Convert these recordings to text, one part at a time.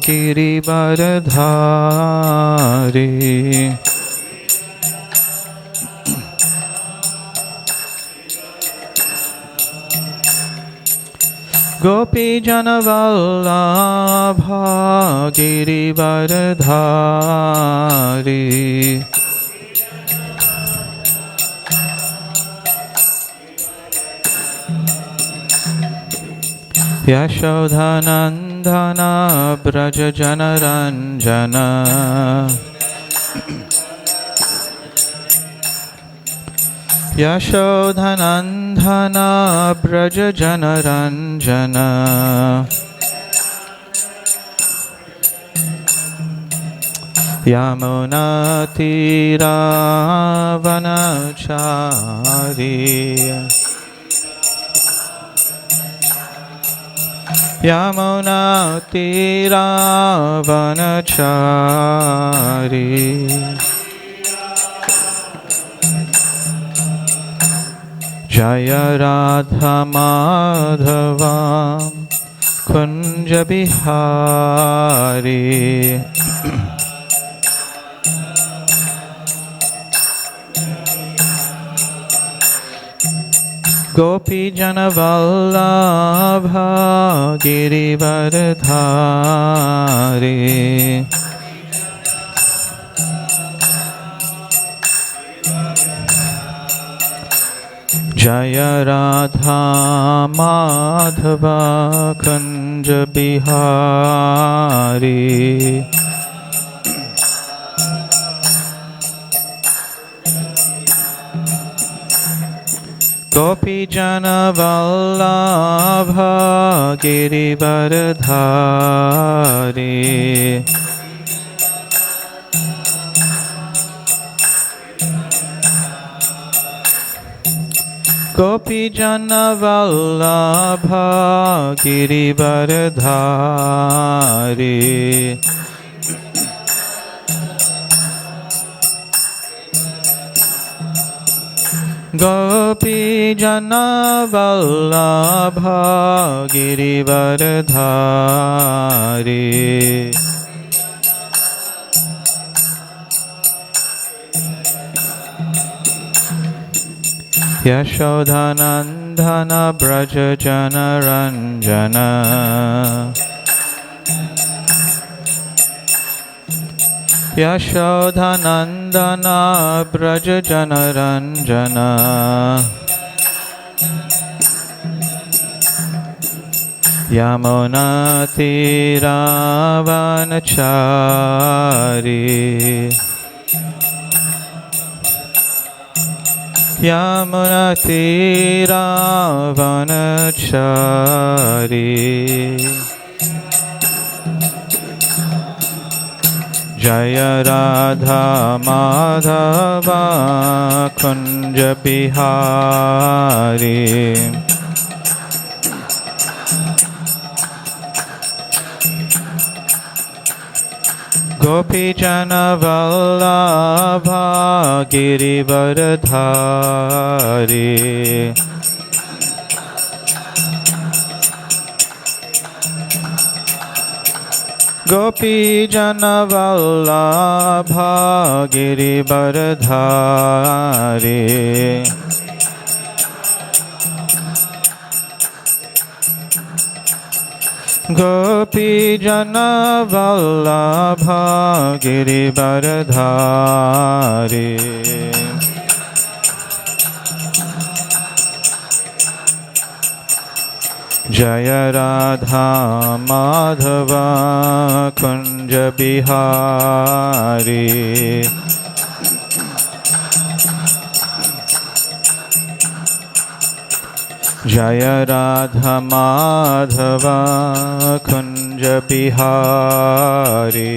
Girivardhari Gopi जनवल्लभा Girivardhari यशोधनन्दन Braj जनरञ्जन यशोधनन्दन Braj जनरञ्जन यमुनातीरावनचारी यमुनातीरावनचारी Jai Radha Madhava Kunj Bihari Gopi जनवल्लभा Girivardhari Jai Radha Madhava Kunj Bihari Gopi जनवल्लभा Girivardhari Gopi जनवल्लभा Girivardhari Gopi जनवल्लभा Girivardhari यशोधनन्दन Braj जनरञ्जन यशोधनन्दन Braj जनरञ्जन यमुनातीरावनचारी यमुनातीरावनचारी Jai Radha Madhava Kunj Bihari Gopi जनवल्लभा Girivardhari Gopi जनवल्लभा Girivardhari Gopi जनवल्लभा Girivardhari Jai Radha Madhava Kunj Bihari Jai Radha Madhava Kunj Bihari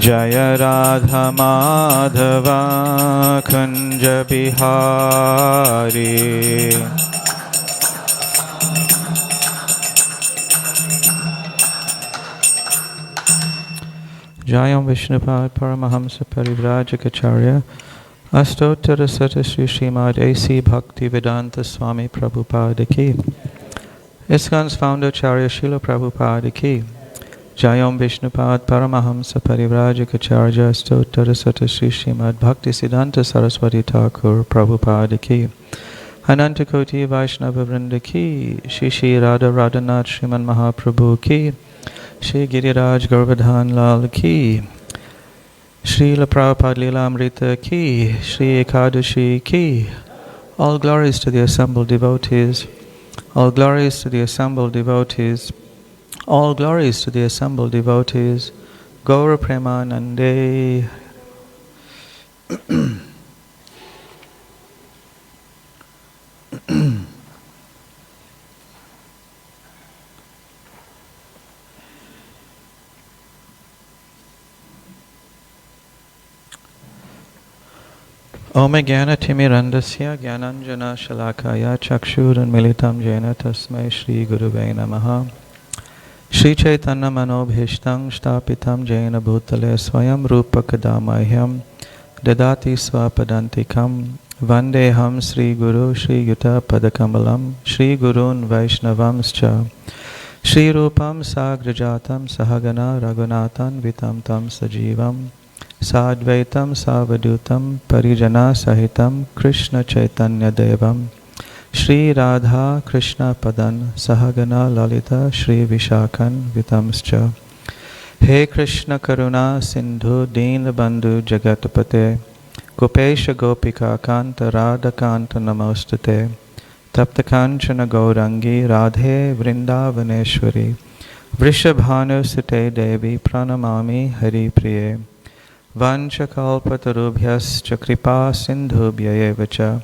Jai Radha Madhava Kunj Bihari Jayam Vishnupad Paramahamsa Parivrajacharya Astottara Sata Sri Srimad A.C. Bhaktivedanta Swami Prabhupada ki. ISKCON's founder Charya Srila Prabhupada ki. Jayom Vishnupad Paramahamsa Parivrajikacharya Astottara Sata Sri Srimad Bhaktisiddhanta Saraswati Thakur Prabhupada ki. Anantakoti Vaishnava Vrinda ki. Shri Shri Radha Radhanath Shriman Mahaprabhu ki. Shri Giriraj Govardhan Lal ki. Srila Prabhupada lilamrta ki. Shri Ekadashi ki. All glories to the assembled devotees. All glories to the assembled devotees. All glories to the assembled devotees. Gaura Premanande. Om Jnana Timirandasya Jnananjana Shalakaya Chakshurunmilitam Jena Tasmai Shri Gurave Namaha. Shri Chaitanya Manobhishtam Shtapitam Jena Bhutale Swayam Rupa Kadamahyam Dadati Swapadantikam Vandeham Sri Guru Shri Yuta Padakamalam Shri Gurun Vaishnavamscha Shri Rupam Sagrajatam Sahagana Raghunathan Vitam Tam Sajivam Sadvaitam Savadutam Parijana Sahitam Krishna Chaitanya Devam Shri Radha Krishna Padan Sahagana Lalita Shri Vishakhan Vitamscha. He Krishna Karuna Sindhu Deen Bandhu Jagatapate Gopesha Gopika Kanta Radha Kanta Namostate Tapta Kanchana Gaurangi Radhe Vrindavaneshwari Vrishabhanu Sute Devi Pranamami Hari Priye Vanchakalpatarubhyascha kripa sindhubhya eva cha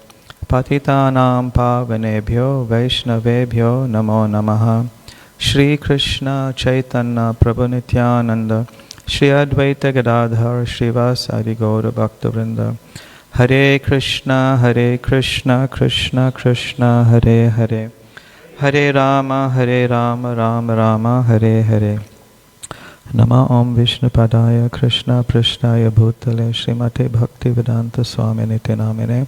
patitanam pavanebhyo vaishnavebhyo namo namaha. Shri Krishna Chaitanya Prabhu Nityananda Shri Advaita Gadadhar Srivasadi Gaura Bhaktavrinda. Hare Krishna Krishna Krishna Hare Hare Hare Rama Rama Rama Hare Hare. Nama Om Vishnupadaya Krishna Prishnaya Bhutale Srimate Bhaktivedanta Swami Niti Namine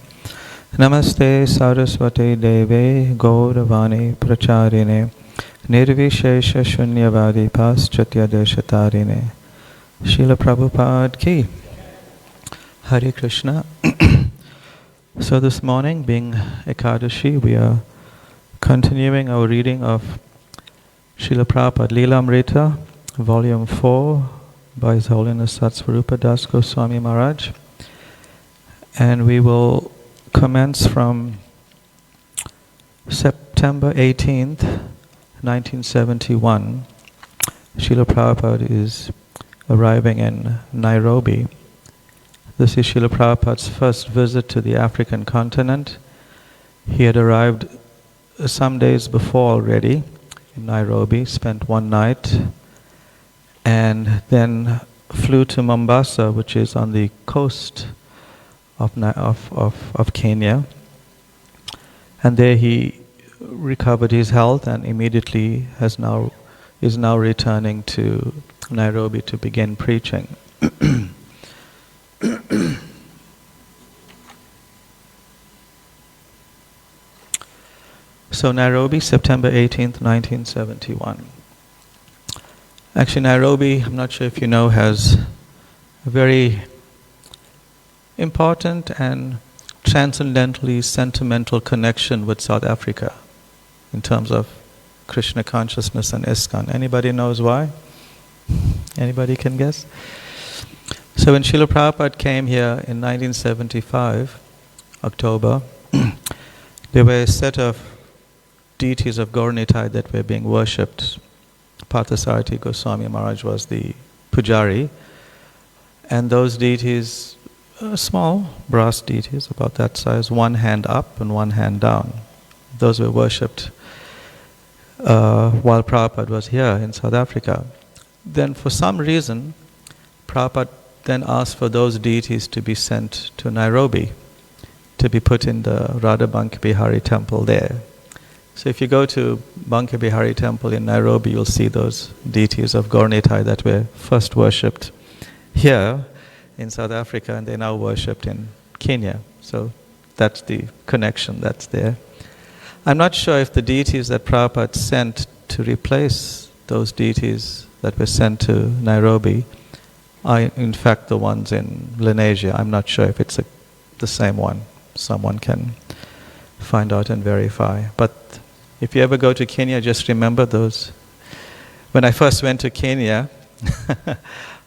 Namaste Saraswati Deve Gauravani Pracharine Nirvishesha Shunyavadi Paschatya Deshatarine. Srila Prabhupada ki. Hare Krishna. So this morning, being Ekadashi, we are continuing our reading of Srila Prabhupada Lilamrta, Volume 4 by His Holiness Satsvarupa Das Goswami Maharaj, and we will commence from September 18th, 1971. Srila Prabhupada is arriving in Nairobi. This is Srila Prabhupada's first visit to the African continent. He had arrived some days before already in Nairobi, spent one night, and then flew to Mombasa, which is on the coast of Kenya. And there he recovered his health and immediately is now returning to Nairobi to begin preaching. So Nairobi, September 18th, 1971. Actually, Nairobi, I'm not sure if you know, has a very important and transcendentally sentimental connection with South Africa in terms of Krishna consciousness and ISKCON. Anybody knows why? Anybody can guess? So when Srila Prabhupada came here in 1975, October, there were a set of deities of Gauranitai that were being worshipped. Parthasarathi Goswami Maharaj was the pujari, and those deities, small brass deities about that size, one hand up and one hand down. Those were worshipped while Prabhupada was here in South Africa. Then for some reason, Prabhupada then asked for those deities to be sent to Nairobi, to be put in the Radha Banki Bihari temple there. So if you go to Banki Bihari temple in Nairobi, you'll see those deities of Gauranitai that were first worshipped here in South Africa, and they're now worshipped in Kenya. So that's the connection that's there. I'm not sure if the deities that Prabhupada sent to replace those deities that were sent to Nairobi are in fact the ones in Lenasia. I'm not sure if it's the same one. Someone can find out and verify. But if you ever go to Kenya, just remember those. When I first went to Kenya,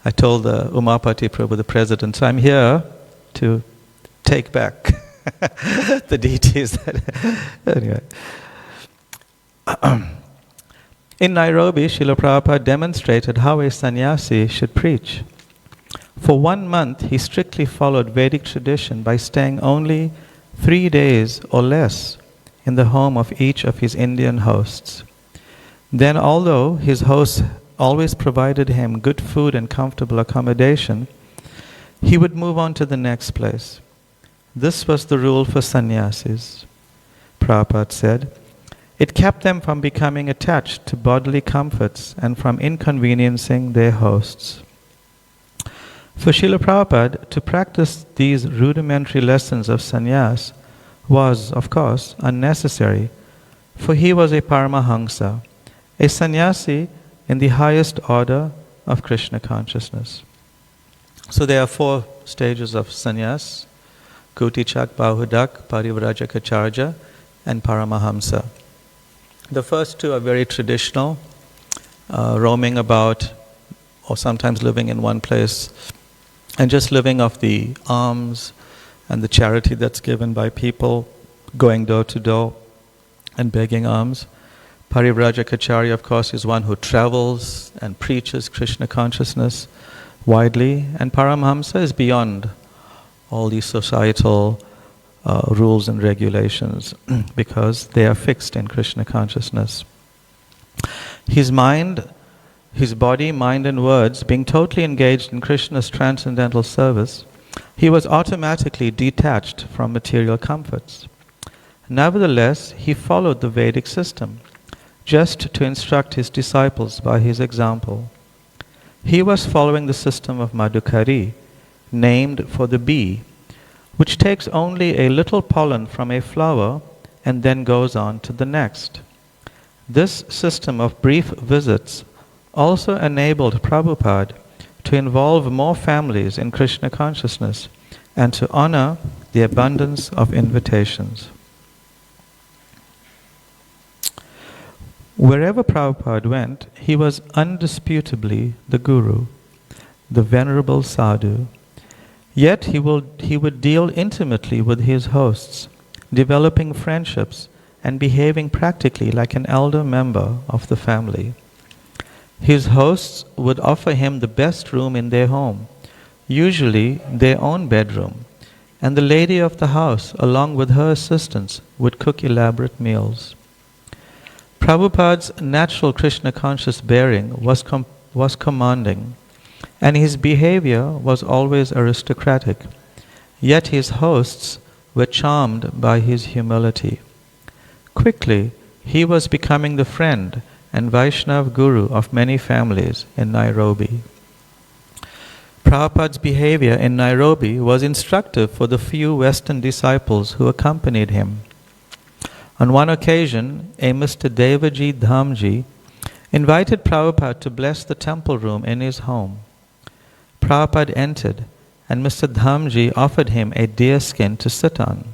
I told Umapati Prabhu, the president, so I'm here to take back the deities. Anyway. In Nairobi, Srila Prabhupada demonstrated how a sannyasi should preach. For 1 month, he strictly followed Vedic tradition by staying only 3 days or less in the home of each of his Indian hosts. Then, although his hosts always provided him good food and comfortable accommodation, he would move on to the next place. This was the rule for sannyasis. Prabhupada said, it kept them from becoming attached to bodily comforts and from inconveniencing their hosts. For Srila Prabhupada, to practice these rudimentary lessons of sannyas was, of course, unnecessary, for he was a Paramahamsa, a sannyasi in the highest order of Krishna consciousness. So there are 4 stages of sannyas: Kutichak, Bahudak, Parivrajaka, and Paramahamsa. The first 2 are very traditional, roaming about or sometimes living in one place and just living off the alms and the charity that's given by people, going door to door and begging alms. Parivrajaka, of course, is one who travels and preaches Krishna consciousness widely, and Paramahamsa is beyond all these societal rules and regulations because they are fixed in Krishna consciousness. His mind, his body, mind and words being totally engaged in Krishna's transcendental service, he was automatically detached from material comforts. Nevertheless, he followed the Vedic system, just to instruct his disciples by his example. He was following the system of Madhukari, named for the bee, which takes only a little pollen from a flower and then goes on to the next. This system of brief visits also enabled Prabhupada to involve more families in Krishna consciousness and to honor the abundance of invitations. Wherever Prabhupada went, he was undisputably the Guru, the venerable sadhu. Yet he would deal intimately with his hosts, developing friendships and behaving practically like an elder member of the family. His hosts would offer him the best room in their home, usually their own bedroom, and the lady of the house, along with her assistants, would cook elaborate meals. Prabhupada's natural Krishna conscious bearing was commanding, and his behavior was always aristocratic, yet his hosts were charmed by his humility. Quickly, he was becoming the friend and Vaishnav guru of many families in Nairobi. Prabhupada's behavior in Nairobi was instructive for the few Western disciples who accompanied him. On one occasion, a Mr. Devaji Dhamji invited Prabhupada to bless the temple room in his home. Prabhupada entered, and Mr. Dhamji offered him a deer skin to sit on.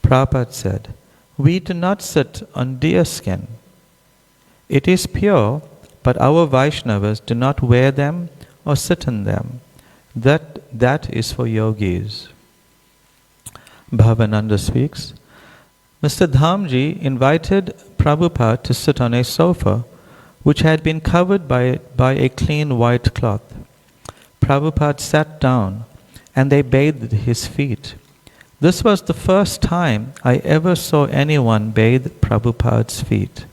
Prabhupada said, "We do not sit on deer skin. It is pure, but our Vaishnavas do not wear them or sit on them. That is for yogis." Bhavananda speaks, Mr. Dhamji invited Prabhupada to sit on a sofa which had been covered by a clean white cloth. Prabhupada sat down and they bathed his feet. This was the first time I ever saw anyone bathe Prabhupada's feet.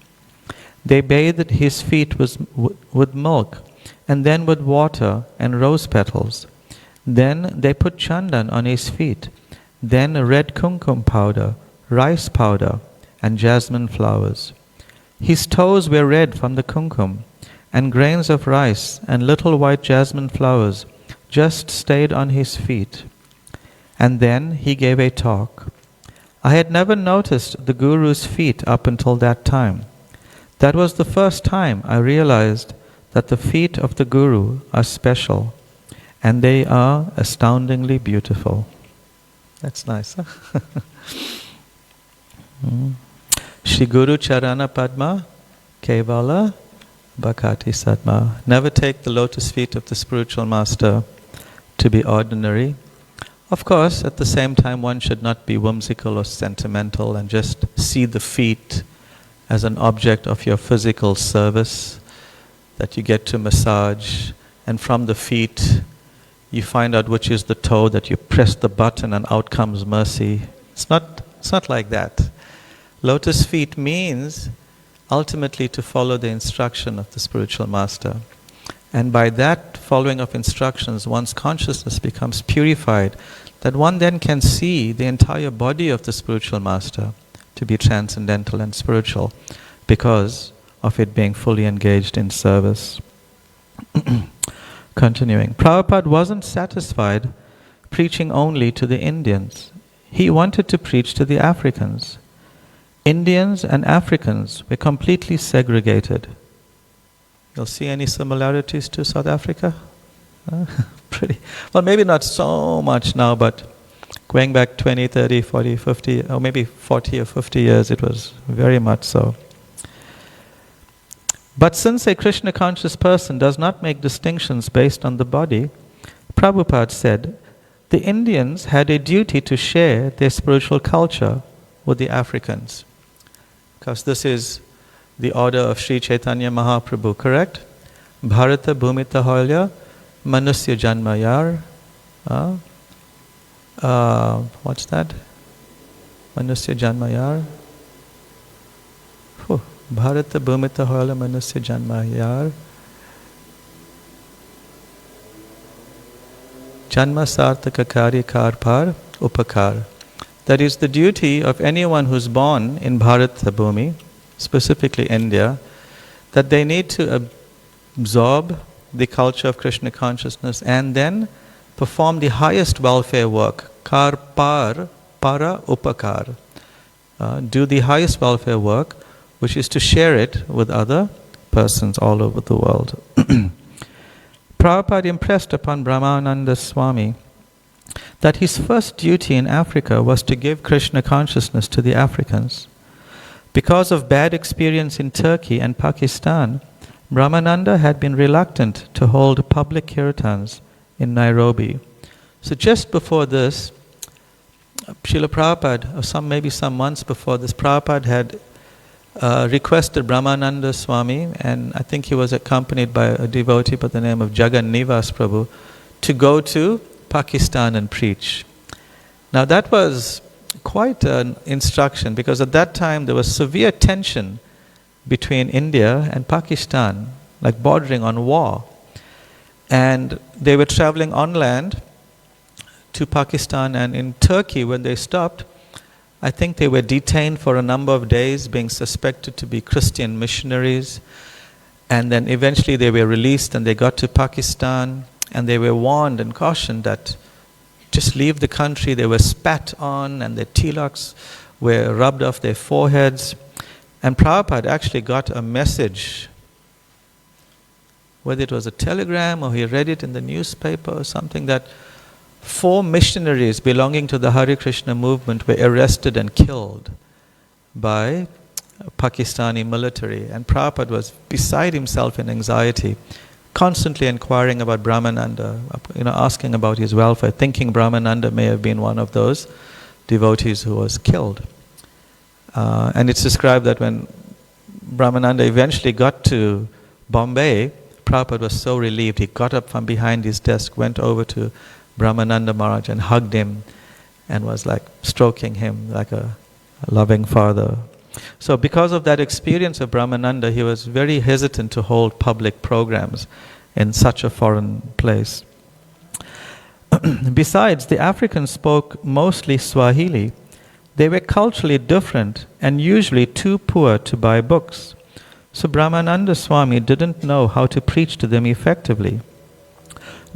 They bathed his feet with milk and then with water and rose petals. Then they put chandan on his feet, then red kumkum powder, rice powder, and jasmine flowers. His toes were red from the kumkum, and grains of rice and little white jasmine flowers just stayed on his feet. and then he gave a talk. I had never noticed the Guru's feet up until that time. That was the first time I realized that the feet of the Guru are special, and they are astoundingly beautiful. That's nice, huh? Shri Guru Charana Padma Kevala Bhakati Sadma. Never take the lotus feet of the spiritual master to be ordinary. Of course, at the same time, one should not be whimsical or sentimental and just see the feet as an object of your physical service that you get to massage, and from the feet you find out which is the toe, that you press the button and out comes mercy. It's not like that. Lotus feet means ultimately to follow the instruction of the spiritual master. And by that following of instructions, one's consciousness becomes purified, that one then can see the entire body of the spiritual master to be transcendental and spiritual because of it being fully engaged in service. Continuing, Prabhupada wasn't satisfied preaching only to the Indians. He wanted to preach to the Africans. Indians and Africans were completely segregated. You'll see any similarities to South Africa? Pretty. Well, maybe not so much now, but going back 20, 30, 40, 50, or maybe 40 or 50 years, it was very much so. But since a Krishna conscious person does not make distinctions based on the body, Prabhupada said, the Indians had a duty to share their spiritual culture with the Africans. Because this is the order of Sri Chaitanya Mahaprabhu, correct? Bharata Bhumita Hoya Manusya Janmayar. What's that? Manusya Janmayar. Bharata Bhumita Hoya Manusya Janmayar. Janma Sartaka Kari Par Upakar. That is the duty of anyone who's born in Bharata Bhumi, specifically India, that they need to absorb the culture of Krishna consciousness and then perform the highest welfare work, kar par para upakar. Do the highest welfare work, which is to share it with other persons all over the world. Prabhupada impressed upon Brahmananda Swami that his first duty in Africa was to give Krishna consciousness to the Africans. Because of bad experience in Turkey and Pakistan, Brahmananda had been reluctant to hold public kirtans in Nairobi. So just before this, Srila Prabhupada, or maybe some months before this, Prabhupada had requested Brahmananda Swami, and I think he was accompanied by a devotee by the name of Jagan Nivas Prabhu, to go to Pakistan and preach. Now that was quite an instruction, because at that time there was severe tension between India and Pakistan, like bordering on war. And they were traveling on land to Pakistan, and in Turkey when they stopped, I think they were detained for a number of days, being suspected to be Christian missionaries. And then eventually they were released and they got to Pakistan, and they were warned and cautioned that just leave the country. They were spat on and their tilaks were rubbed off their foreheads. And Prabhupada actually got a message, whether it was a telegram or he read it in the newspaper or something, that 4 missionaries belonging to the Hare Krishna movement were arrested and killed by Pakistani military. And Prabhupada was beside himself in anxiety, constantly inquiring about Brahmananda, asking about his welfare, thinking Brahmananda may have been one of those devotees who was killed. And it's described that when Brahmananda eventually got to Bombay, Prabhupada was so relieved, he got up from behind his desk, went over to Brahmananda Maharaj and hugged him and was like stroking him like a loving father. So because of that experience of Brahmananda, he was very hesitant to hold public programs in such a foreign place. Besides, the Africans spoke mostly Swahili. They were culturally different and usually too poor to buy books. So Brahmananda Swami didn't know how to preach to them effectively.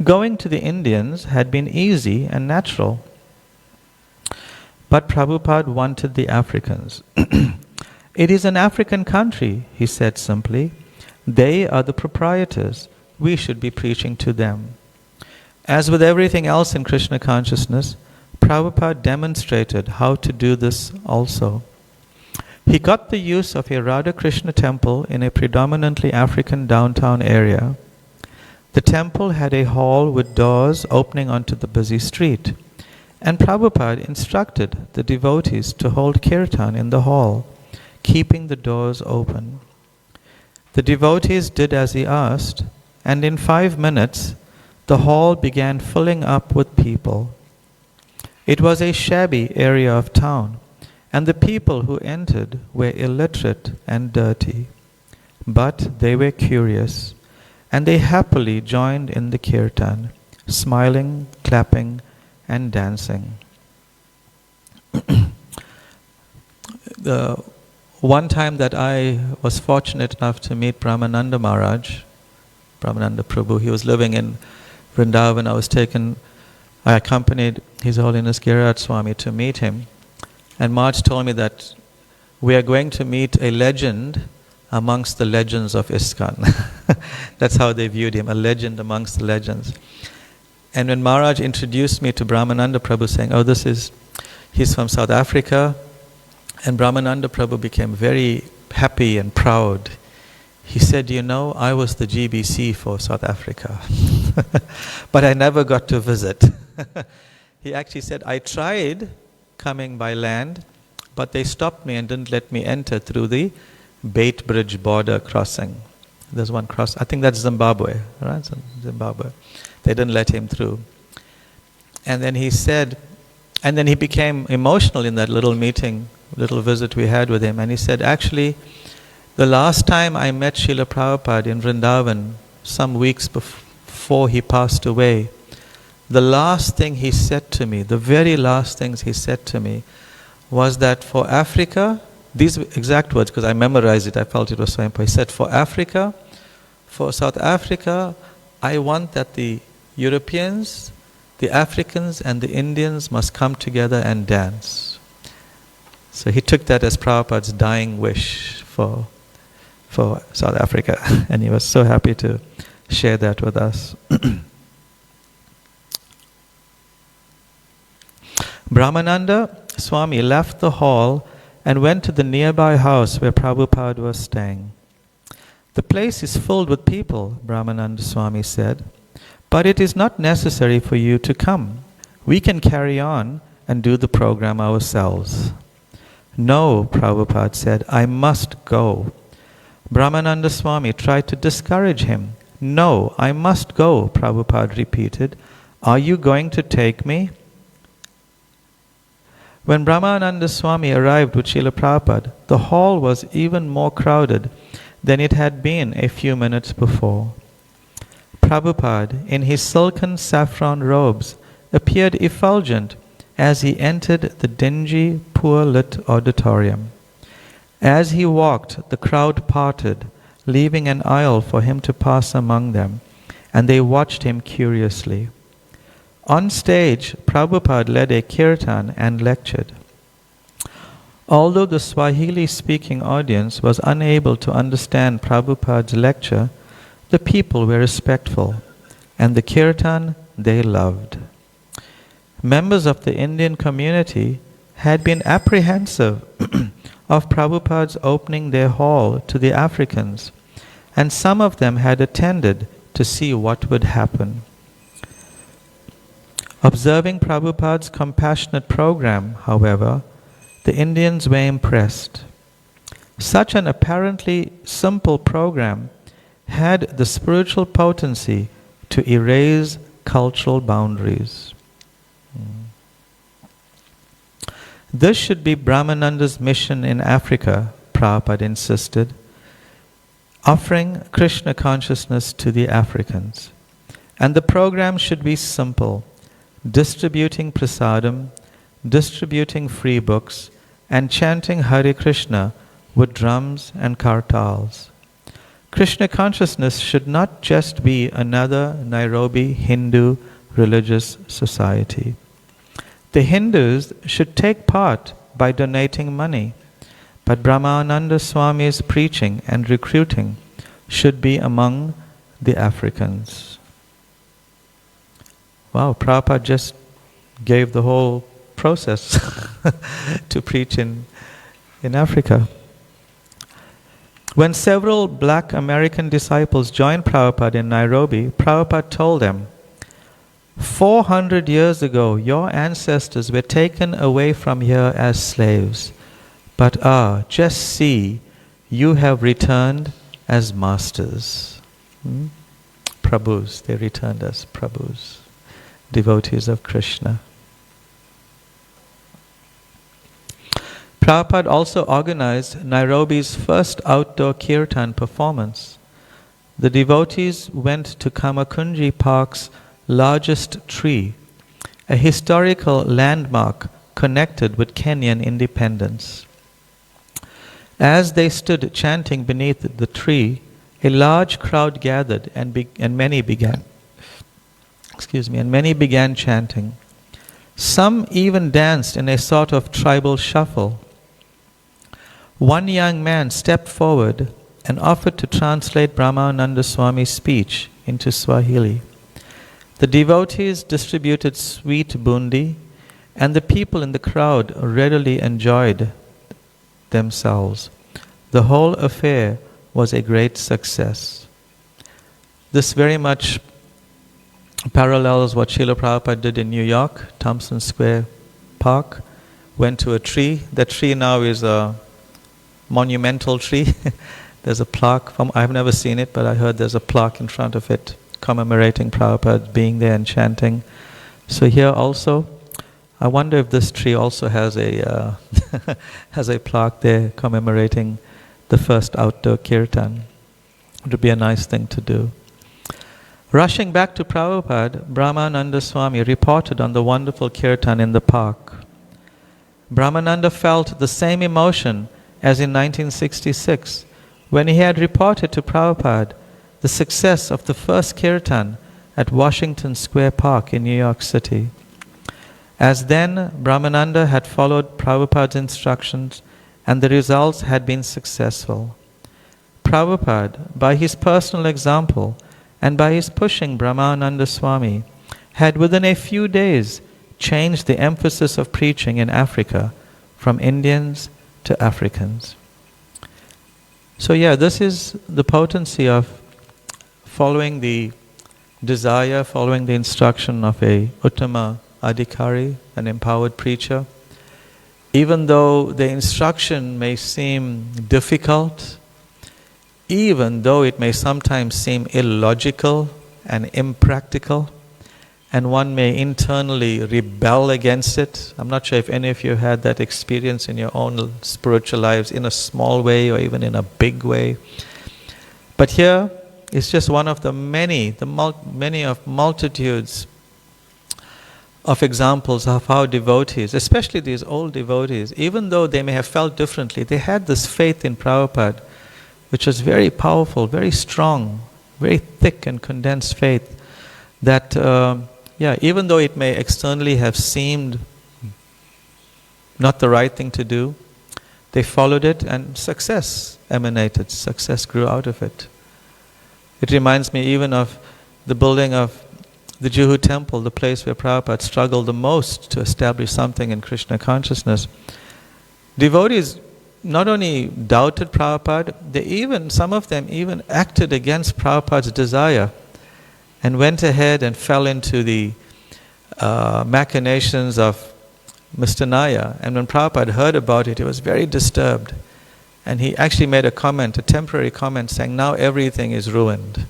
Going to the Indians had been easy and natural. But Prabhupada wanted the Africans. It is an African country, he said simply. They are the proprietors. We should be preaching to them. As with everything else in Krishna consciousness, Prabhupada demonstrated how to do this also. He got the use of a Radha Krishna temple in a predominantly African downtown area. The temple had a hall with doors opening onto the busy street, and Prabhupada instructed the devotees to hold kirtan in the hall, keeping the doors open. The devotees did as he asked, and in 5 minutes, the hall began filling up with people. It was a shabby area of town, and the people who entered were illiterate and dirty. But they were curious, and they happily joined in the kirtan, smiling, clapping, and dancing. The one time that I was fortunate enough to meet Brahmananda Maharaj, Brahmananda Prabhu, he was living in Vrindavan. I accompanied His Holiness Giriraj Swami to meet him. And Maharaj told me that we are going to meet a legend amongst the legends of ISKCON. That's how they viewed him, a legend amongst the legends. And when Maharaj introduced me to Brahmananda Prabhu, saying, he's from South Africa, and Brahmananda Prabhu became very happy and proud. He said, I was the GBC for South Africa, but I never got to visit. He actually said, I tried coming by land, but they stopped me and didn't let me enter through the Bait Bridge border crossing. There's one cross, I think that's Zimbabwe, right? Zimbabwe. They didn't let him through. And then he became emotional in that little visit we had with him. And he said, actually, the last time I met Srila Prabhupada in Vrindavan, some weeks before he passed away, the last thing he said to me, the very last things he said to me, was that for Africa, these exact words, because I memorized it, I felt it was so important. He said, for South Africa, I want that the Europeans, the Africans, and the Indians must come together and dance. So he took that as Prabhupada's dying wish for South Africa, and he was so happy to share that with us. Brahmananda Swami left the hall and went to the nearby house where Prabhupada was staying. The place is filled with people, Brahmananda Swami said, but it is not necessary for you to come. We can carry on and do the program ourselves. No, Prabhupada said, I must go. Brahmananda Swami tried to discourage him. No, I must go, Prabhupada repeated. Are you going to take me? When Brahmananda Swami arrived with Srila Prabhupada, the hall was even more crowded than it had been a few minutes before. Prabhupada, in his silken saffron robes, appeared effulgent as he entered the dingy, poor-lit auditorium. As he walked, the crowd parted, leaving an aisle for him to pass among them, and they watched him curiously. On stage, Prabhupada led a kirtan and lectured. Although the Swahili-speaking audience was unable to understand Prabhupada's lecture, the people were respectful, and the kirtan they loved. Members of the Indian community had been apprehensive of Prabhupada's opening their hall to the Africans, and some of them had attended to see what would happen. Observing Prabhupada's compassionate program, however, the Indians were impressed. Such an apparently simple program had the spiritual potency to erase cultural boundaries. This should be Brahmananda's mission in Africa, Prabhupada insisted, offering Krishna consciousness to the Africans. And the program should be simple, distributing prasadam, distributing free books, and chanting Hare Krishna with drums and kartals. Krishna consciousness should not just be another Nairobi Hindu religious society. The Hindus should take part by donating money, but Brahmananda Swami's preaching and recruiting should be among the Africans. Wow, Prabhupada just gave the whole process to preach in Africa. When several black American disciples joined Prabhupada in Nairobi, Prabhupada told them, 400 years ago, your ancestors were taken away from here as slaves. But just see, you have returned as masters. Prabhus, they returned as Prabhus, devotees of Krishna. Prabhupada also organized Nairobi's first outdoor kirtan performance. The devotees went to Kamakunji Park's largest tree, a historical landmark connected with Kenyan independence. As they stood chanting beneath the tree, a large crowd gathered and many began chanting. Some even danced in a sort of tribal shuffle. One young man stepped forward and offered to translate Brahmananda Swami's speech into Swahili. The devotees distributed sweet bundi, and the people in the crowd readily enjoyed themselves. The whole affair was a great success. This very much parallels what Srila Prabhupada did in New York, Thompson Square Park. Went to a tree. That tree now is a monumental tree. There's a plaque. I've never seen it, but I heard there's a plaque in front of it commemorating Prabhupada being there and chanting. So here also, I wonder if this tree also has a has a plaque there commemorating the first outdoor kirtan. It would be a nice thing to do. Rushing back to Prabhupada, Brahmananda Swami reported on the wonderful kirtan in the park. Brahmananda felt the same emotion as in 1966, when he had reported to Prabhupada the success of the first kirtan at Washington Square Park in New York City. As then, Brahmananda had followed Prabhupada's instructions and the results had been successful. Prabhupada, by his personal example and by his pushing Brahmananda Swami, had within a few days changed the emphasis of preaching in Africa from Indians to Africans. So this is the potency of following the desire, following the instruction of a Uttama Adhikari, an empowered preacher. Even though the instruction may seem difficult, even though it may sometimes seem illogical and impractical, and one may internally rebel against it. I'm not sure if any of you had that experience in your own spiritual lives, in a small way or even in a big way. But here, it's just one of the many of multitudes of examples of how devotees, especially these old devotees, even though they may have felt differently, they had this faith in Prabhupada, which was very powerful, very strong, very thick and condensed faith, that, even though it may externally have seemed not the right thing to do, they followed it and success emanated, success grew out of it. It reminds me even of the building of the Juhu temple, the place where Prabhupada struggled the most to establish something in Krishna consciousness. Devotees not only doubted Prabhupada, some of them even acted against Prabhupada's desire and went ahead and fell into the machinations of Mr. Naya. And when Prabhupada heard about it, he was very disturbed. And he actually made a temporary comment saying, now everything is ruined.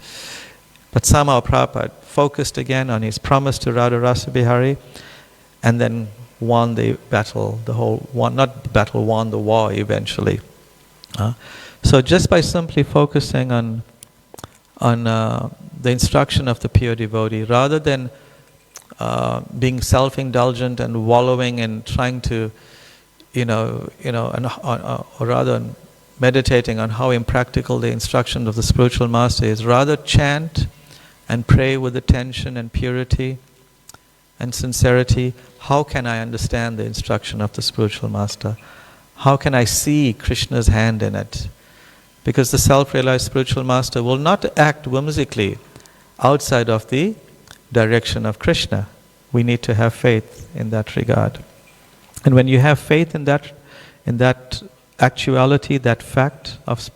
But somehow Prabhupada focused again on his promise to Radha Rasa Bihari and then won the battle, won the war eventually. So just by simply focusing on the instruction of the pure devotee, rather than being self-indulgent and wallowing and trying to, or rather meditating on how impractical the instruction of the spiritual master is, rather chant and pray with attention and purity and sincerity, how can I understand the instruction of the spiritual master? How can I see Krishna's hand in it? Because the self-realized spiritual master will not act whimsically outside of the direction of Krishna. We need to have faith in that regard. And when you have faith in that actuality, that fact of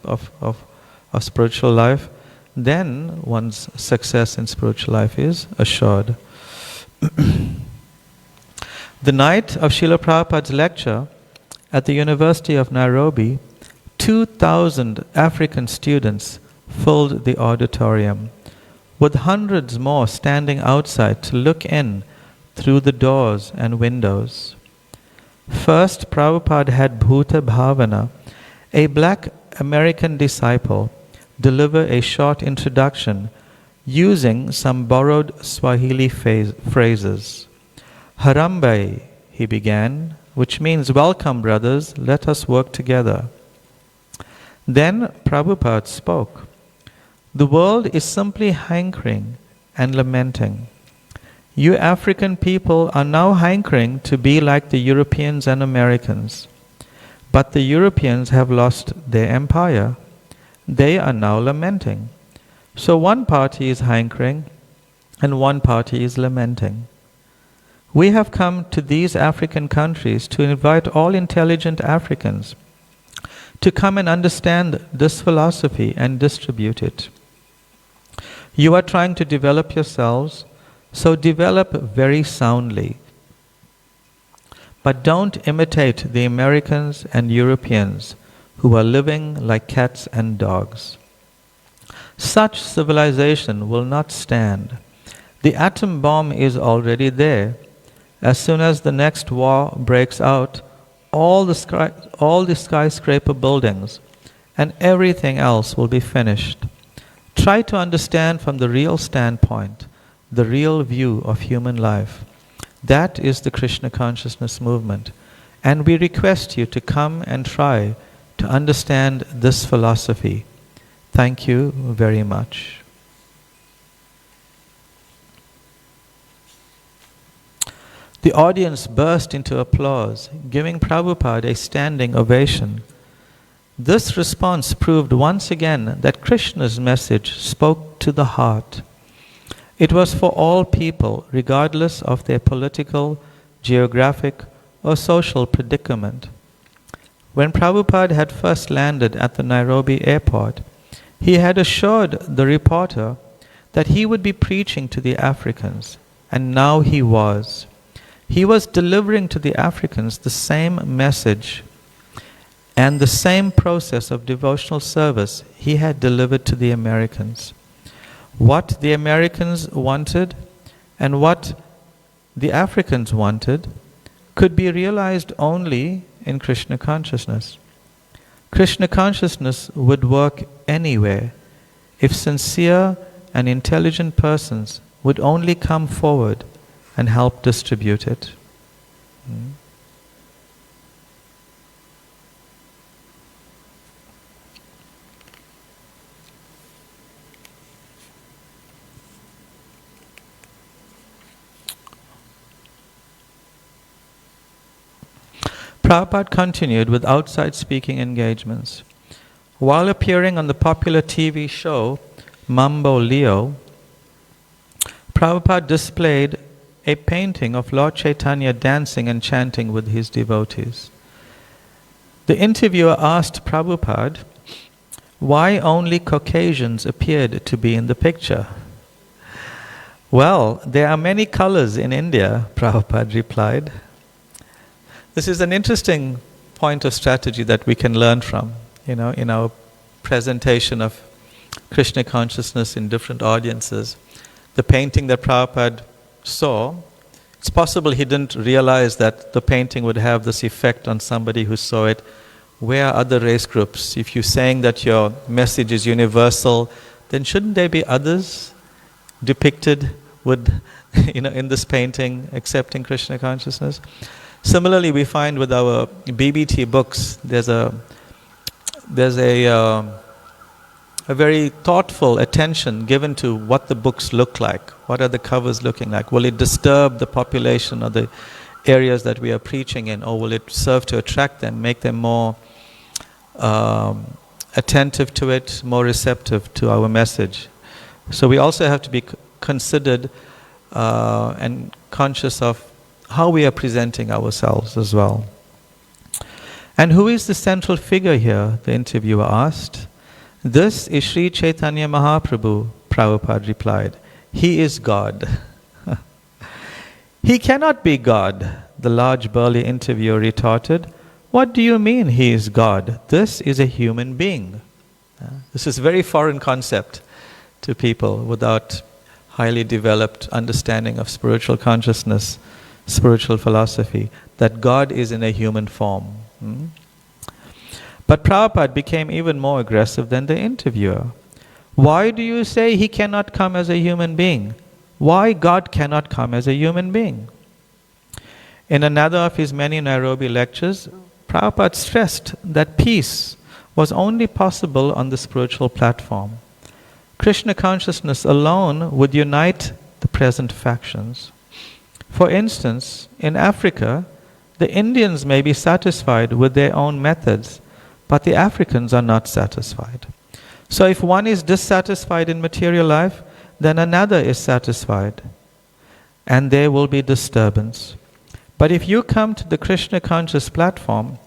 spiritual life, then one's success in spiritual life is assured. The night of Srila Prabhupada's lecture at the University of Nairobi, 2,000 African students filled the auditorium, with hundreds more standing outside to look in through the doors and windows. First, Prabhupada had Bhuta Bhavana, a black American disciple, deliver a short introduction using some borrowed Swahili phrases. Harambe, he began, which means, welcome brothers, let us work together. Then Prabhupada spoke. The world is simply hankering and lamenting. You African people are now hankering to be like the Europeans and Americans. But the Europeans have lost their empire. They are now lamenting. So one party is hankering and one party is lamenting. We have come to these African countries to invite all intelligent Africans to come and understand this philosophy and distribute it. You are trying to develop yourselves, so develop very soundly. But don't imitate the Americans and Europeans who are living like cats and dogs. Such civilization will not stand. The atom bomb is already there. As soon as the next war breaks out, all the skyscraper buildings and everything else will be finished. Try to understand from the real standpoint, the real view of human life. That is the Krishna consciousness movement. And we request you to come and try to understand this philosophy. Thank you very much. The audience burst into applause, giving Prabhupada a standing ovation. This response proved once again that Krishna's message spoke to the heart. It was for all people, regardless of their political, geographic, or social predicament. When Prabhupada had first landed at the Nairobi airport, he had assured the reporter that he would be preaching to the Africans, and now he was. He was delivering to the Africans the same message and the same process of devotional service he had delivered to the Americans. What the Americans wanted and what the Africans wanted could be realized only in Krishna consciousness. Krishna consciousness would work anywhere if sincere and intelligent persons would only come forward and help distribute it. Prabhupada continued with outside speaking engagements. While appearing on the popular TV show Mambo Leo, Prabhupada displayed a painting of Lord Chaitanya dancing and chanting with his devotees. The interviewer asked Prabhupada why only Caucasians appeared to be in the picture. Well, there are many colors in India, Prabhupada replied. This is an interesting point of strategy that we can learn from, in our presentation of Krishna consciousness in different audiences. The painting that Prabhupada saw, it's possible he didn't realize that the painting would have this effect on somebody who saw it. Where are other race groups? If you're saying that your message is universal, then shouldn't there be others depicted with, in this painting accepting Krishna consciousness? Similarly, we find with our BBT books, there's a a very thoughtful attention given to what the books look like. What are the covers looking like? Will it disturb the population or the areas that we are preaching in, or will it serve to attract them, make them more attentive to it, more receptive to our message? So we also have to be considered and conscious of how we are presenting ourselves as well. And who is the central figure here? The interviewer asked. This is Sri Chaitanya Mahaprabhu, Prabhupada replied. He is God. He cannot be God, the large burly interviewer retorted. What do you mean he is God? This is a human being. This is a very foreign concept to people without highly developed understanding of spiritual consciousness, spiritual philosophy, that God is in a human form. But Prabhupada became even more aggressive than the interviewer. Why do you say he cannot come as a human being? Why God cannot come as a human being? In another of his many Nairobi lectures, Prabhupada stressed that peace was only possible on the spiritual platform. Krishna consciousness alone would unite the present factions. For instance, in Africa, the Indians may be satisfied with their own methods, but the Africans are not satisfied. So if one is dissatisfied in material life, then another is satisfied, and there will be disturbance. But if you come to the Krishna conscious platform,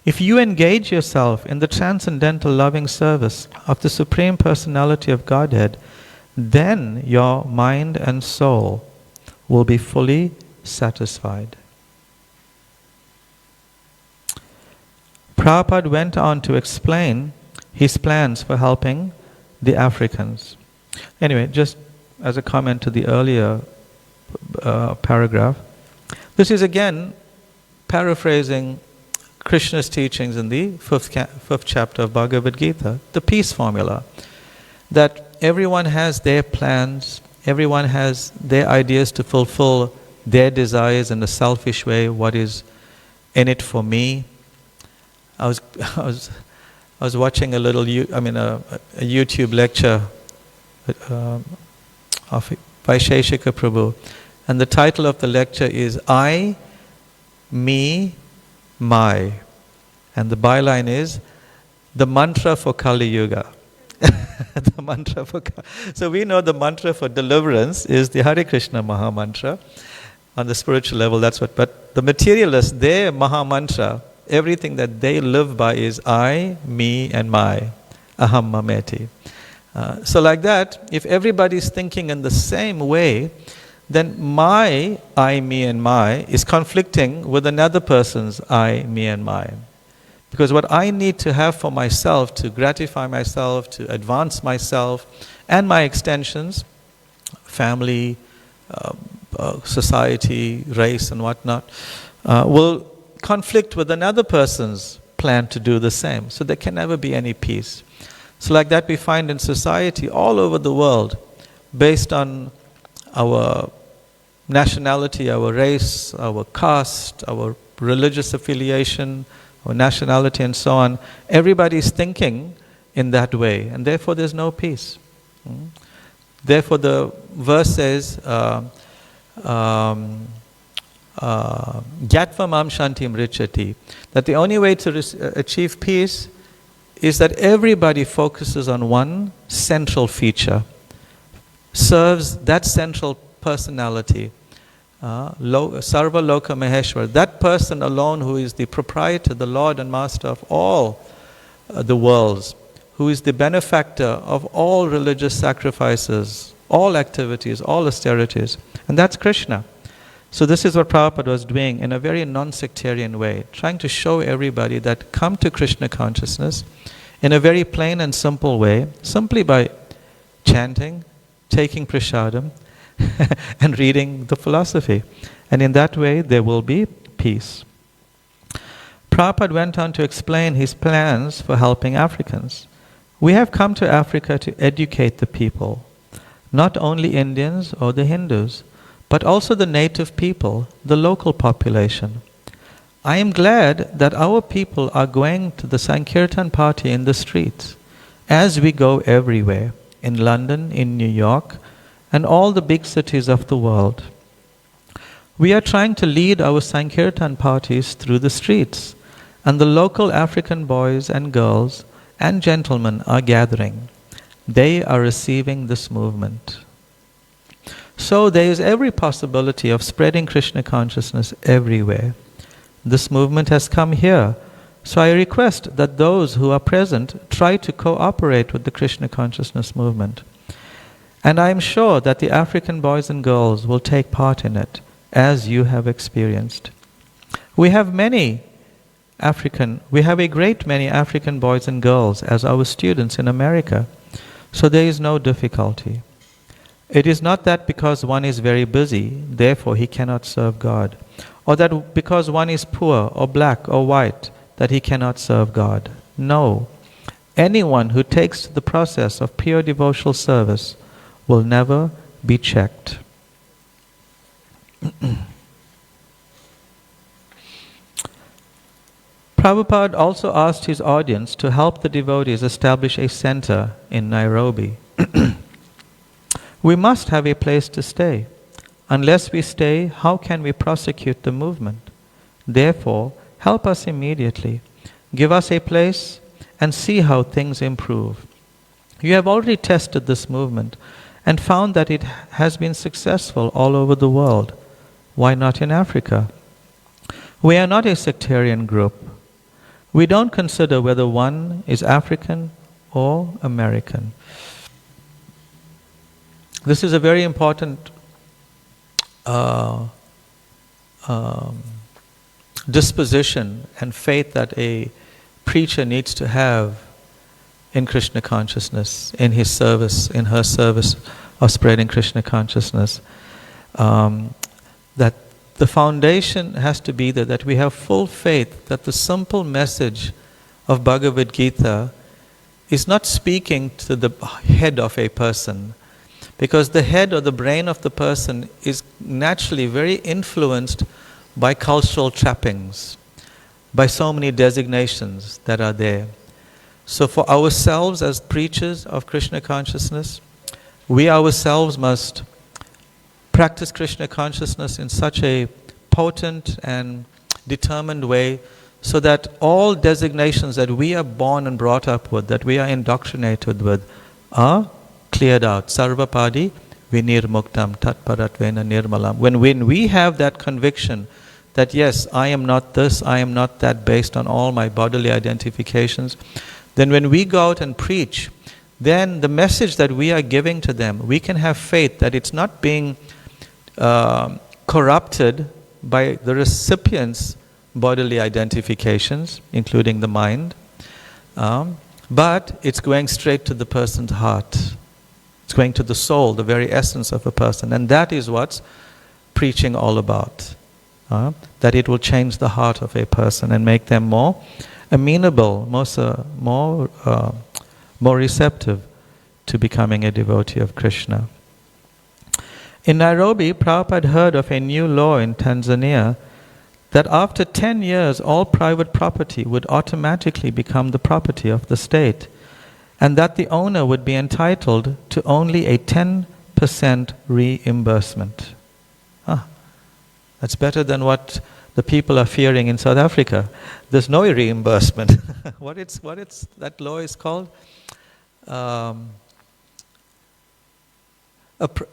if you engage yourself in the transcendental loving service of the Supreme Personality of Godhead, then your mind and soul will be fully satisfied. Prabhupada went on to explain his plans for helping the Africans. Anyway, just as a comment to the earlier paragraph, this is again paraphrasing Krishna's teachings in the fifth chapter of Bhagavad Gita, the peace formula, that everyone has their plans, everyone has their ideas to fulfill their desires in a selfish way, what is in it for me. I was watching a YouTube lecture of Vaisheshika Prabhu, and the title of the lecture is I, Me, My, and the byline is the mantra for Kali Yuga. The mantra for so we know the mantra for deliverance is the Hare Krishna Maha Mantra. On the spiritual level, that's what. But the materialists, their Maha Mantra, everything that they live by is I, me, and my. Aham mameti. So like that, if everybody's thinking in the same way, then my I, me, and my is conflicting with another person's I, me, and my. Because what I need to have for myself, to gratify myself, to advance myself, and my extensions, family, society, race, and whatnot, will conflict with another person's plan to do the same. So there can never be any peace. So like that we find in society all over the world, based on our nationality, our race, our caste, our religious affiliation, our nationality, and so on, everybody's thinking in that way, and therefore there's no peace. Therefore the verse says, Gyatva mam shantim richati, that the only way to achieve peace is that everybody focuses on one central feature, serves that central personality, Sarva Loka Maheshwar, that person alone who is the proprietor, the Lord and Master of all the worlds, who is the benefactor of all religious sacrifices, all activities, all austerities, and that's Krishna. So this is what Prabhupada was doing in a very non-sectarian way, trying to show everybody that come to Krishna consciousness in a very plain and simple way, simply by chanting, taking prasadam, and reading the philosophy. And in that way there will be peace. Prabhupada went on to explain his plans for helping Africans. We have come to Africa to educate the people, not only Indians or the Hindus, but also the native people, the local population. I am glad that our people are going to the Sankirtan party in the streets, as we go everywhere, in London, in New York, and all the big cities of the world. We are trying to lead our Sankirtan parties through the streets, and the local African boys and girls and gentlemen are gathering. They are receiving this movement. So there is every possibility of spreading Krishna consciousness everywhere. This movement has come here, so I request that those who are present try to cooperate with the Krishna consciousness movement. And I am sure that the African boys and girls will take part in it, as you have experienced. We have a great many African boys and girls as our students in America, so there is no difficulty. It is not that because one is very busy, therefore he cannot serve God, or that because one is poor or black or white, that he cannot serve God. No. Anyone who takes the process of pure devotional service will never be checked. Prabhupada also asked his audience to help the devotees establish a center in Nairobi. We must have a place to stay. Unless we stay, how can we prosecute the movement? Therefore, help us immediately. Give us a place and see how things improve. You have already tested this movement and found that it has been successful all over the world. Why not in Africa? We are not a sectarian group. We don't consider whether one is African or American. This is a very important disposition and faith that a preacher needs to have in Krishna consciousness, in his service, in her service of spreading Krishna consciousness. That the foundation has to be that we have full faith that the simple message of Bhagavad Gita is not speaking to the head of a person, because the head or the brain of the person is naturally very influenced by cultural trappings, by so many designations that are there. So for ourselves as preachers of Krishna consciousness, we ourselves must practice Krishna consciousness in such a potent and determined way so that all designations that we are born and brought up with, that we are indoctrinated with, are cleared out. Sarvapadi vinirmuktam tatparatvena nirmalam. When we have that conviction that yes, I am not this, I am not that, based on all my bodily identifications, then when we go out and preach, then the message that we are giving to them, we can have faith that it's not being corrupted by the recipient's bodily identifications, including the mind, but it's going straight to the person's heart. It's going to the soul, the very essence of a person. And that is what's preaching all about. That it will change the heart of a person and make them more amenable, more receptive to becoming a devotee of Krishna. In Nairobi, Prabhupada heard of a new law in Tanzania that after 10 years all private property would automatically become the property of the state, and that the owner would be entitled to only a 10% reimbursement. That's better than what the people are fearing in South Africa. There's no reimbursement. What that law is called?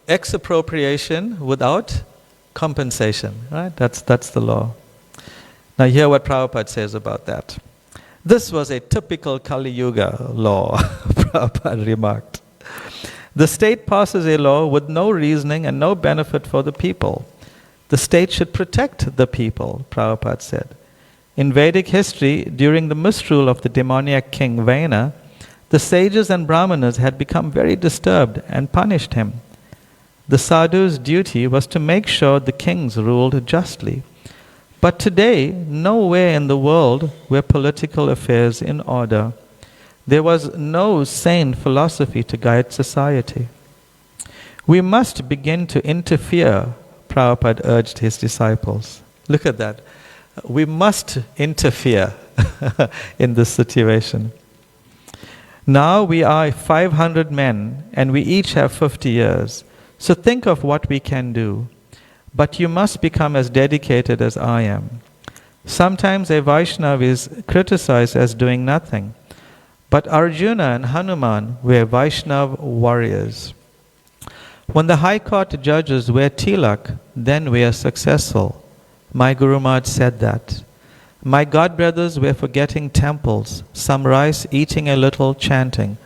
Expropriation without compensation. Right? That's the law. Now hear what Prabhupada says about that. This was a typical Kali Yuga law, Prabhupada remarked. The state passes a law with no reasoning and no benefit for the people. The state should protect the people, Prabhupada said. In Vedic history, during the misrule of the demoniac king Vena, the sages and brahmanas had become very disturbed and punished him. The sadhu's duty was to make sure the kings ruled justly. But today, nowhere in the world were political affairs in order. There was no sane philosophy to guide society. We must begin to interfere, Prabhupada urged his disciples. Look at that. We must interfere in this situation. Now we are 500 men, and we each have 50 years. So think of what we can do. But you must become as dedicated as I am. Sometimes a Vaishnava is criticized as doing nothing. But Arjuna and Hanuman were Vaishnava warriors. When the High Court judges wear tilak, then we are successful. My Guru Maharaj said that. My godbrothers were forgetting temples, some rice, eating a little, chanting.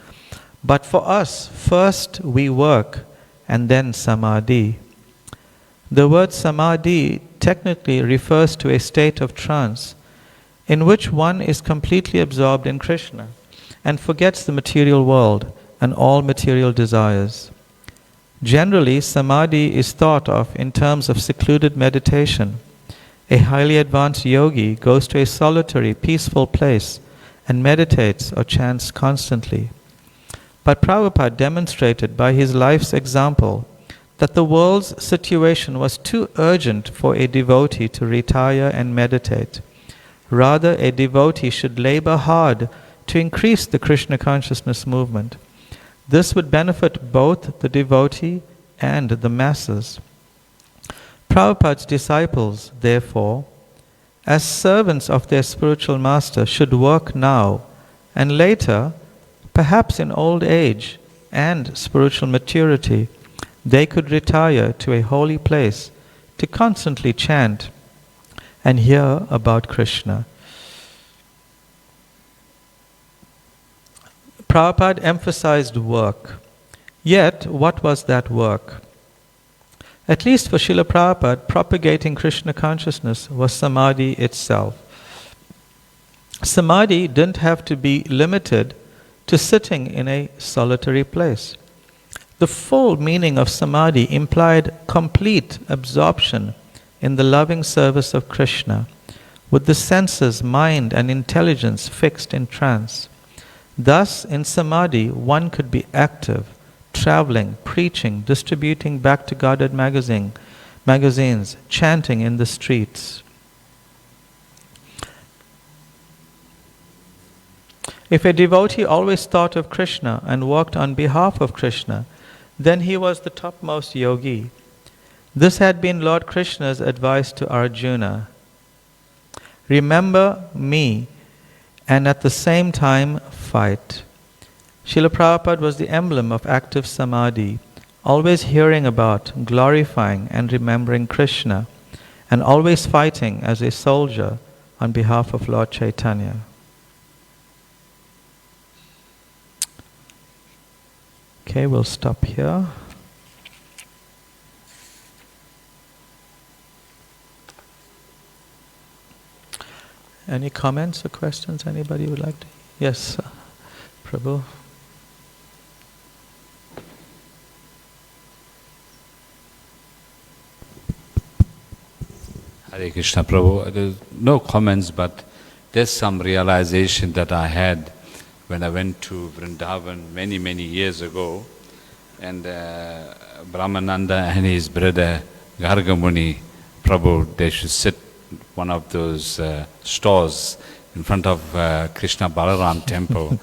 But for us, first we work, and then samadhi. The word samadhi technically refers to a state of trance in which one is completely absorbed in Krishna and forgets the material world and all material desires. Generally, samadhi is thought of in terms of secluded meditation. A highly advanced yogi goes to a solitary, peaceful place and meditates or chants constantly. But Prabhupada demonstrated by his life's example that the world's situation was too urgent for a devotee to retire and meditate. Rather, a devotee should labor hard to increase the Krishna consciousness movement. This would benefit both the devotee and the masses. Prabhupada's disciples, therefore, as servants of their spiritual master, should work now and later, perhaps in old age and spiritual maturity, they could retire to a holy place to constantly chant and hear about Krishna. Prabhupada emphasized work. Yet, what was that work? At least for Srila Prabhupada, propagating Krishna consciousness was samadhi itself. Samadhi didn't have to be limited to sitting in a solitary place. The full meaning of samadhi implied complete absorption in the loving service of Krishna, with the senses, mind, and intelligence fixed in trance. Thus, in samadhi, one could be active, traveling, preaching, distributing back to Godhead magazines, chanting in the streets. If a devotee always thought of Krishna and worked on behalf of Krishna, then he was the topmost yogi. This had been Lord Krishna's advice to Arjuna. Remember me and at the same time fight. Srila Prabhupada was the emblem of active samadhi, always hearing about, glorifying and remembering Krishna, and always fighting as a soldier on behalf of Lord Chaitanya. Okay, we'll stop here. Any comments or questions anybody would like to? Yes, Prabhu. Hare Krishna Prabhu. There's no comments, but there's some realization that I had when I went to Vrindavan many, many years ago, and Brahmananda and his brother Gargamuni Prabhu, they should sit one of those stores in front of Krishna Balaram temple.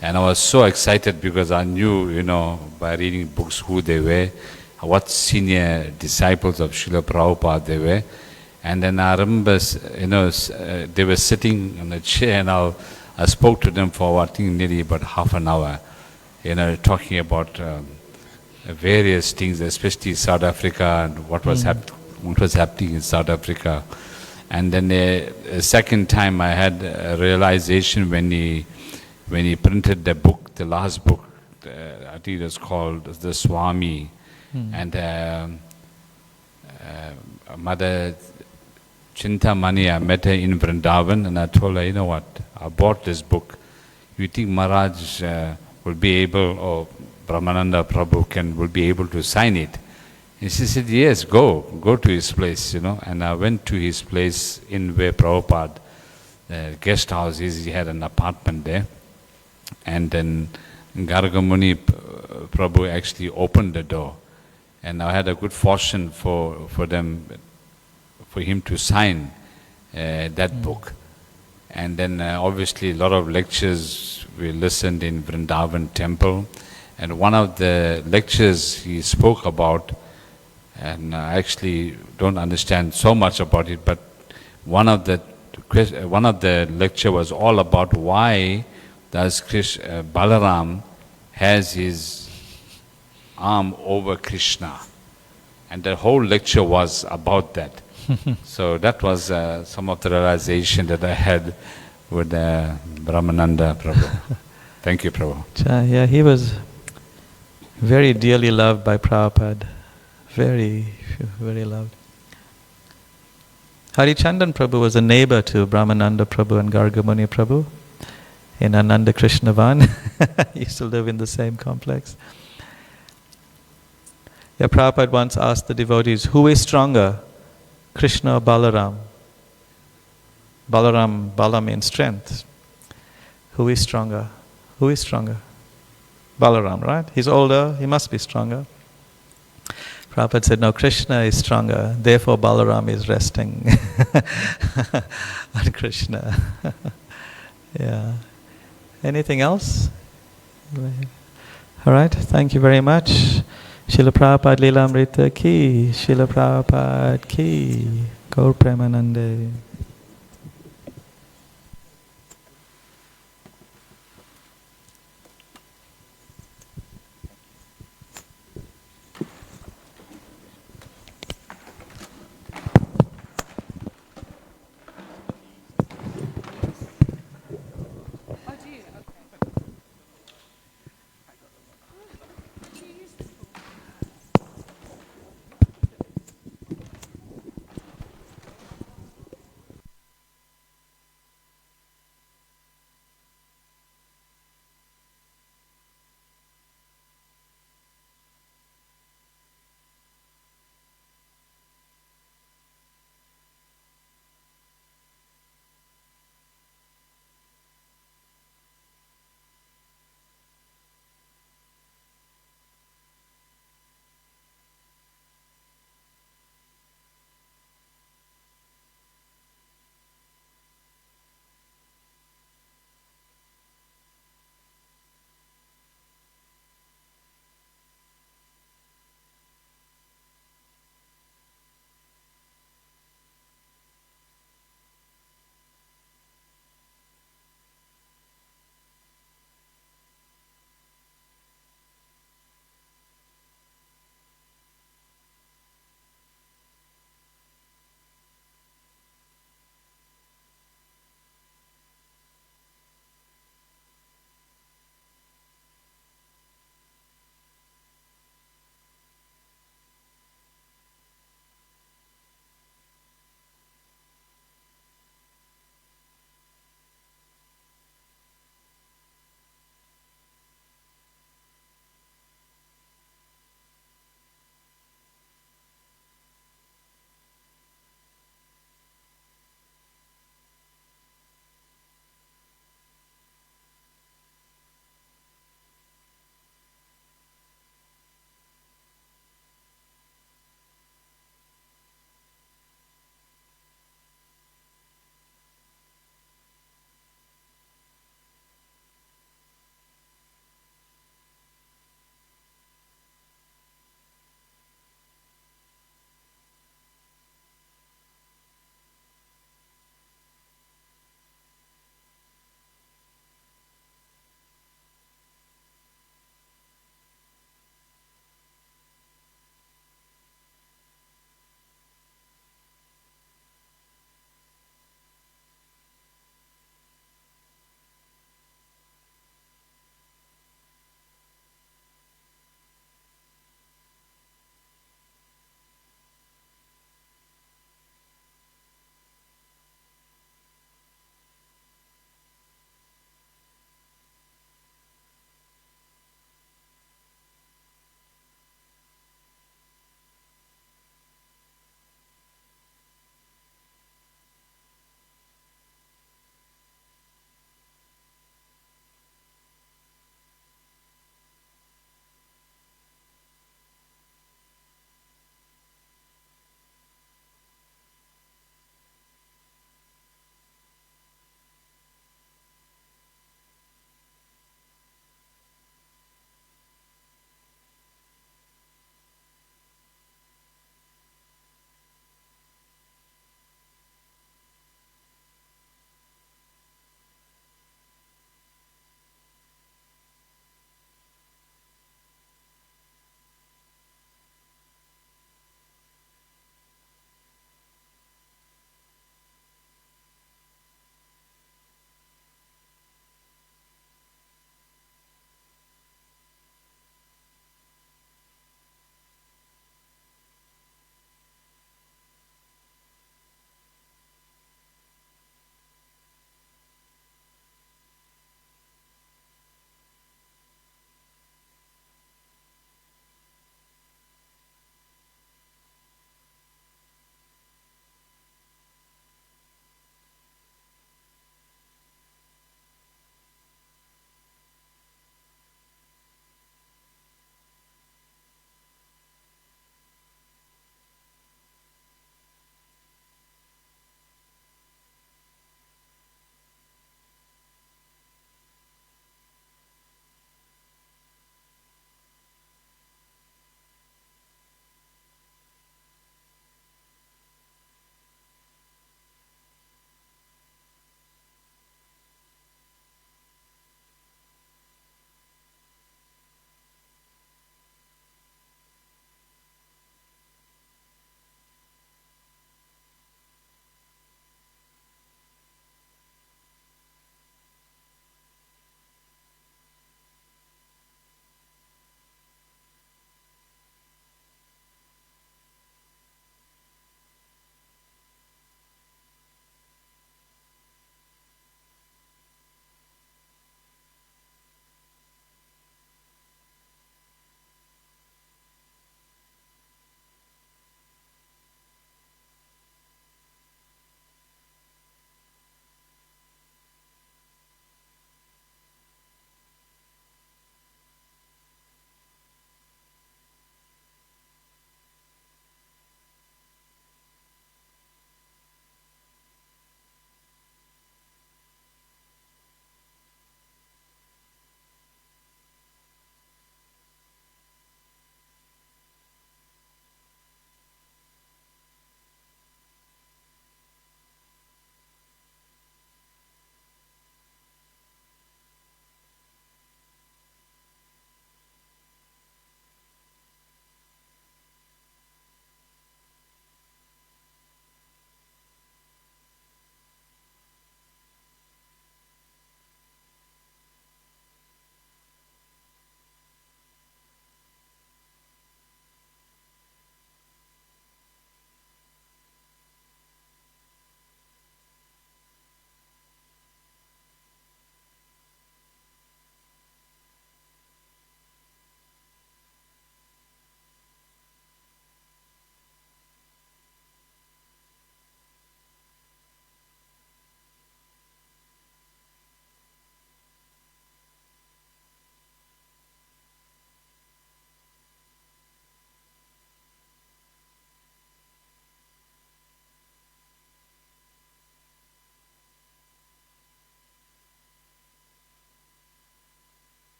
And I was so excited because I knew, by reading books who they were, what senior disciples of Srila Prabhupada they were. And then I remember, they were sitting on a chair, and I spoke to them for, I think, nearly about half an hour, talking about various things, especially South Africa and what was happening in South Africa. And then a second time I had a realization when he printed the book, the last book, I think it was called The Swami, and Mother Chintamani, I met her in Vrindavan, and I told her, you know what, I bought this book. You think Maharaj will be able, or Brahmananda Prabhu will be able to sign it? And she said, yes, go to his place, And I went to his place in where Prabhupada, guest house is, he had an apartment there. And then Gargamuni Prabhu actually opened the door. And I had a good fortune for him to sign that book. And then obviously a lot of lectures we listened in Vrindavan temple. And one of the lectures he spoke about, and I actually don't understand so much about it, but one of the lecture was all about why does Balaram has his arm over Krishna. And the whole lecture was about that. So that was some of the realization that I had with Brahmananda Prabhu. Thank you, Prabhu. Yeah, he was very dearly loved by Prabhupada. Very, very loved. Harichandan Prabhu was a neighbor to Brahmananda Prabhu and Gargamuni Prabhu in Ananda Krishnavan. He used to live in the same complex. Yeah, Prabhupada once asked the devotees, who is stronger, Krishna or Balaram? Bala means strength. Who is stronger? Who is stronger? Balaram, right? He's older, he must be stronger. Prabhupada said, no, Krishna is stronger, therefore Balaram is resting on Krishna. Yeah. Anything else? All right, thank you very much. Srila Prabhupada lilamrta ki, Srila Prabhupada ki, Gaur Premanande.